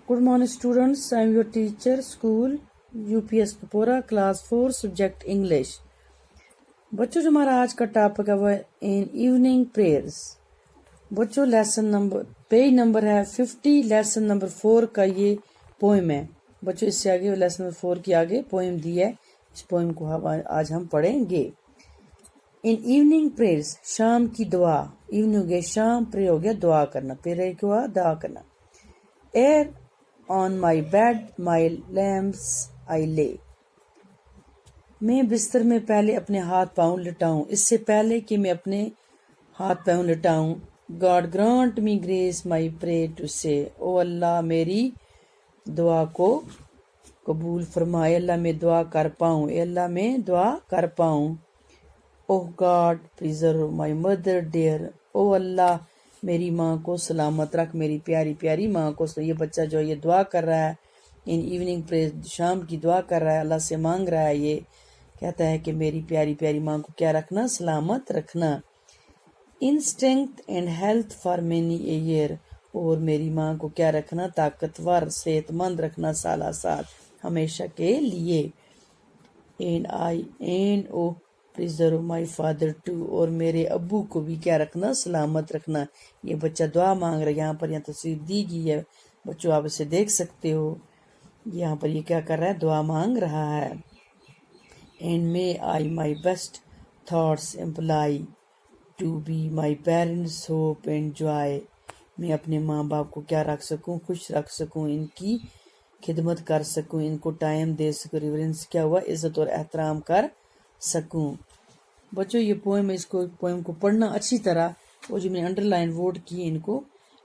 Good morning students, I am your teacher, school UPS Papora, class 4, subject English. बच्चों जो हमारा आज का टॉपिक है वो इन इवनिंग प्रेयर्स। बच्चों लेसन नंबर पेज नंबर है 50, लेसन नंबर 4 का ये पोएम है। बच्चों इससे आगे लेसन नंबर 4 के आगे पोएम दी है, इस पोएम को आज हम पढ़ेंगे। इन इवनिंग प्रेयर्स, शाम की दुआ। इवनिंग हो गया शाम, प्रे हो गया दुआ करना, प्रे को दुआ करना। Air On my bed, my lamps I lay. मैं बिस्तर में पहले अपने हाथ पाँव लिटाऊं, इससे पहले कि मैं अपने हाथ पाँव लिटाऊं। God grant me grace, my pray to say. ओ अल्लाह मेरी दुआ को कबूल फरमाए, अल्लाह मैं दुआ कर पाऊं, अल्लाह मैं दुआ कर पाऊं। Oh God, preserve my mother dear. ओ अल्लाह मेरी माँ को सलामत रख, मेरी प्यारी प्यारी माँ को। ये बच्चा जो ये दुआ कर रहा है, इन इवनिंग प्रेयर शाम की दुआ कर रहा है, अल्लाह से मांग रहा है, ये कहता है कि मेरी प्यारी प्यारी माँ को क्या रखना, सलामत रखना। In strength and health for many a year, और मेरी माँ को क्या रखना, ताकतवर सेहतमंद रखना साला साल हमेशा के लिए। And I and O preserve my father too, और मेरे अब्बू को भी क्या रखना, सलामत रखना। ये बच्चा दुआ मांग रहा है। यहाँ पर यहाँ तस्वीर दी गई है बच्चों, आप इसे देख सकते हो। यहाँ पर ये क्या कर रहा है, दुआ मांग रहा है। And may I my best thoughts employ to be my parents hope and joy. मैं अपने माँ बाप को क्या रख सकूँ, खुश रख सकूँ, इनकी खिदमत कर सकूँ, इनको टाइम दे सकूँ, रिवरेंस क्या हुआ, इज्जत और एहतराम कर सकूं। बच्चों ये पोएम है, इसको पोएम को पढ़ना अच्छी तरह, और जो मैंने अंडरलाइन वर्ड किए इनको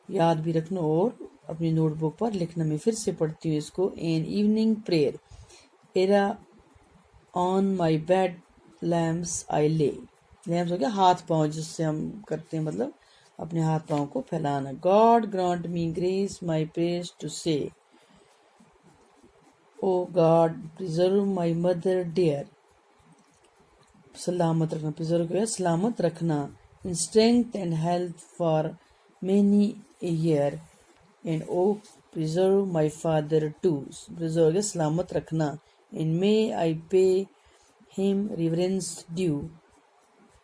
याद भी रखना और अपनी नोटबुक पर लिखना। मैं फिर से पढ़ती हूँ इसको। An evening prayer, ere on my bed limbs I lay. Limbs हो गया हाथ पाँव, जिससे हम करते हैं, मतलब अपने हाथ पाँव को फैलाना। God grant me grace my prayers to say. O God preserve my mother dear, सलामत रखना, प्रिजर्व को सलामत रखना। In strength and health for many year, and O preserve my father too, preserve के सलामत रखना। And may I pay him reverence due,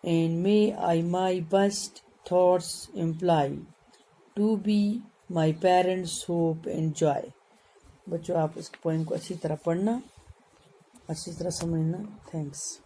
and may I my best thoughts employ to be my parents hope and joy. बच्चों आप इस poem को अच्छी तरह पढ़ना, अच्छी तरह समझना। थैंक्स।